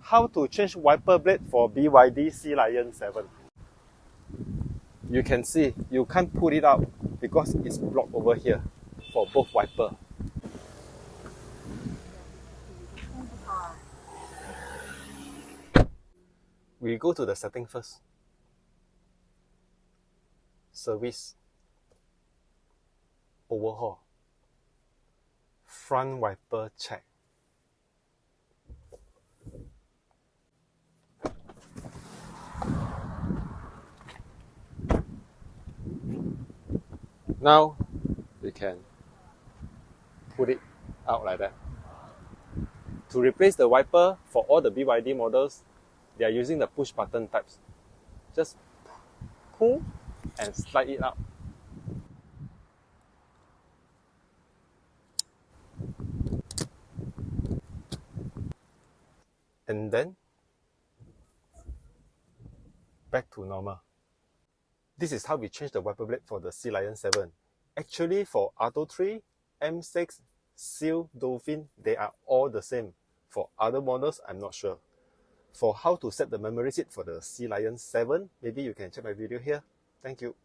how to change wiper blade for BYD Sealion 7. You can see you can't pull it out because it's blocked over here for both wiper. We go to the setting first. Service. Overhaul. Front wiper check. Now we can put it out like that. To replace the wiper for all the BYD models, they are using the push button types. Just pull and slide it out. And then back to normal. This is how we change the wiper blade for the Sealion 7. Actually, for Atto 3, M6, Seal, Dolphin, they are all the same. For other models, I'm not sure. For how to set the memory seat for the Sealion 7, maybe you can check my video here. Thank you.